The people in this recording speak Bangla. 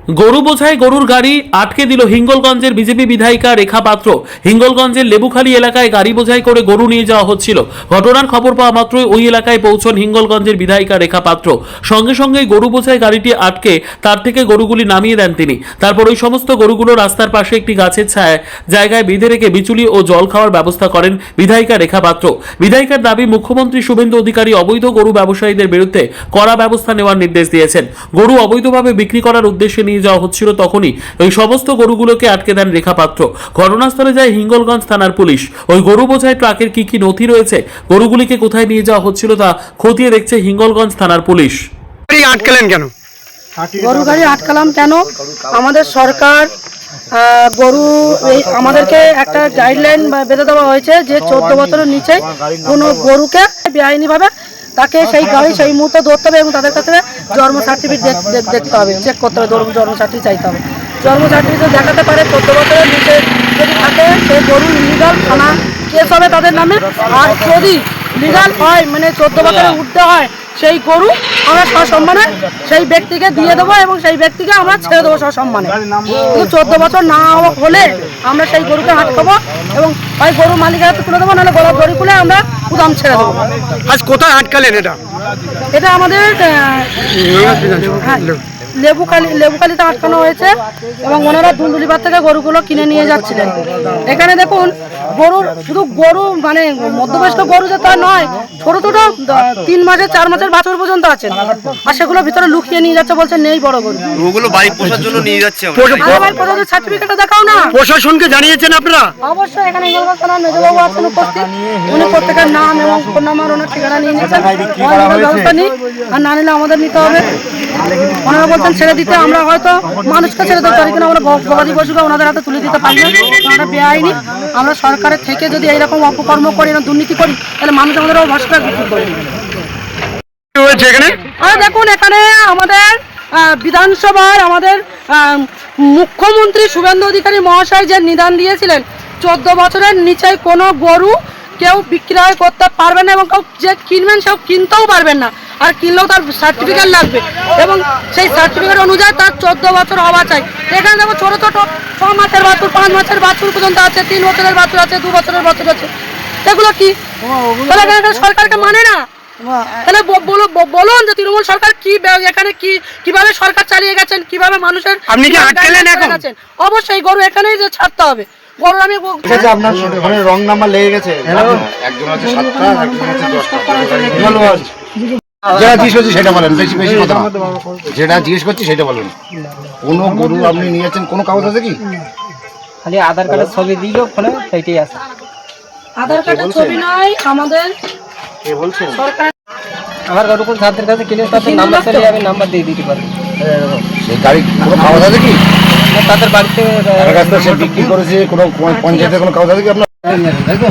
গরু বোঝাই গরুর গাড়ি আটকে দিল হিঙ্গলগঞ্জের বিজেপি বিধায়িকা রেখা পাত্র। হিঙ্গলগঞ্জের লেবুখালী এলাকায় গাড়ি বোঝাই করে গরু নিয়ে যাওয়া হচ্ছিল। ঘটনার খবর পাওয়া মাত্রই ওই এলাকায় পৌঁছন হিঙ্গলগঞ্জের বিধায়িকা রেখা পাত্র। সঙ্গে সঙ্গেই গরু বোঝাই গাড়িটি আটকে তার থেকে গরুগুলি নামিয়ে দেন তিনি। তারপর ওই সমস্ত গরুগুলো রাস্তার পাশে একটি গাছের জায়গায় বেঁধে রেখে বিচুলি ও জল খাওয়ার ব্যবস্থা করেন বিধায়িকা রেখা পাত্র। বিধায়িকার দাবি, মুখ্যমন্ত্রী শুভেন্দু অধিকারী অবৈধ গরু ব্যবসায়ীদের বিরুদ্ধে কড়া ব্যবস্থা নেওয়ার নির্দেশ দিয়েছেন। গরু অবৈধভাবে বিক্রি করার উদ্দেশ্যে নিয়ে যাওয়া হচ্ছিল, তখনই ওই সমস্ত গরুগুলোকে আটকে দেন রেখা পাত্র। ঘটনাস্থলে যায় হিঙ্গলগঞ্জ থানার পুলিশ। ওই গরু বোঝাই ট্রাকের কি কি নথি রয়েছে, গরুগুলিকে কোথায় নিয়ে যাওয়া হচ্ছিল তা খতিয়ে দেখছে হিঙ্গলগঞ্জ থানার পুলিশ। আটকালেন কেন? গরু গাড়ি আটকালাম কেন? আমাদের সরকার গরু আমাদেরকে একটা গাইডলাইন বেঁধে দেওয়া হয়েছে যে 14 বছরের নিচে কোনো গরুকে বেআইনিভাবে তাকে সেই গাড়ি সেই মুহূর্তে ধরতে হবে এবং তাদের কাছে জন্ম সার্টিফিকেট দেখতে হবে, চেক করতে হবে, জন্ম সার্টিফিকেট চাইতে হবে। জন্ম সার্টিফিকেট দেখাতে পারে 14 বছরের নিচে যদি থাকে সেই গরু ইলিগাল, থানা কেস হবে তাদের নামে। আর যদি লিগাল হয়, মানে 14 বছরের উঠতে হয়, সেই গরু আমরা সসম্মানে সেই ব্যক্তিকে দিয়ে দেবো এবং সেই ব্যক্তিকে আমরা ছেড়ে দেবো সসম্মানে। কিন্তু 14 বছর না হলে আমরা সেই গরুকে আটকাবো এবং ওই গরু মালিকের হাতে তুলে দেবো, নাহলে গলা দড়ি খুলে আমরা গুদাম ছেড়ে দেবো। আজ কোথায় আটকালেন এটা? এটা আমাদের লেবুখালীতে আটকানো হয়েছে এবং ওনারা দুলদুলিপাড় থেকে গরুগুলো কিনে নিয়ে যাচ্ছিলেন। এখানে দেখুন শুধু গরু মানে মধ্যবয়স্ক গরু যে তা নয়, ছোট ছোট 3 মাসের 4 মাসের বাছুর পর্যন্ত আছেন, আর সেগুলো ভিতরে লুকিয়ে নিয়ে যাচ্ছে, বলছে নেই বড় গরু। ওগুলো বাড়ি পোষার জন্য নিয়ে যাচ্ছে। সার্টিফিকেটটা দেখাও না। প্রশাসনকে জানিয়েছেন আপনারা? অবশ্যই এখানে হিঙ্গলগঞ্জ থানার মেজবাবু আছেন উপস্থিত, উনি প্রত্যেকের নাম এবং ফোন নাম্বার ওনার ঠিকানা নিয়ে নিয়েছেন। ব্যবস্থা নিই, আর না নিলে আমাদের নিতে হবে। ওনারা বলছেন ছেড়ে দিতে, আমরা হয়তো মানুষকে ছেড়ে দিতে পারি, কিন্তু আমরা গবাদি পশুকে ওনাদের হাতে তুলে দিতে পারি না। আমরা বেআইনি, আমরা সরকারের থেকে যদি এইরকম অপকর্ম করি না, দুর্নীতি করি, তাহলে মানুষ আমাদের ভরসা বিক্রি করে। দেখুন এখানে আমাদের বিধানসভার আমাদের মুখ্যমন্ত্রী শুভেন্দু অধিকারী মহাশয় যে নিদান দিয়েছিলেন, 14 বছরের নিচে কোনো গরু কেউ বিক্রয় করতে পারবেন না এবং কেউ যে কিনবেন সেও কিনতেও পারবেন না, আর কিনলেও তার সার্টিফিকেট লাগবে এবং সেই সার্টিফিকেট অনুযায়ী তার 14 বছর হওয়া চাই। এখানে দেখো ছোটো ছোটো 6 মাসের বাছুর, 5 মাসের বাছুর পর্যন্ত আছে, 3 বছরের বাছুর আছে, 2 বছরের বাছুর আছে। এগুলো কি সরকারকে মানে না? তাহলে বলুন যে তৃণমূল সরকার কি এখানে কিভাবে সরকার চালিয়ে গেছেন, কিভাবে মানুষের আপনি কি আটকালেন এখন? অবশ্যই গরু এখানেই যে ছাড়তে হবে। গরুর আমি আপনার ওখানে রং নাম্বার লেগে গেছে, একজন আছে 7টা, একজন আছে 10টা। যেটা জিজ্ঞেস করছি সেটা বলেন, বেশি বেশি কথা না। যেটা জিজ্ঞেস করছি সেটা বলেন। কোনো গরু আপনি নিয়েছেন, কোনো কাগজ আছে কি? খালি আধার কার্ডের ছবি দিল ফোনে, সেইটাই আছে। আধার কার্ডের ছবি নয়, আমাদের কে বলছেন? সরকার আমার গরু কোন ছাত্রের কাছে কিনে তাদের নাম্বার চলে যাবে, নাম্বার দিয়ে দিতে পারবে। সেই গাড়ি কোনো কাগজ আছে কি? তাদের বাড়িতে তার কাছ থেকে সে বিক্রি করেছে, কোনো পঞ্চায়েতের কোনো কাগজ আছে কি আপনার? তাই তো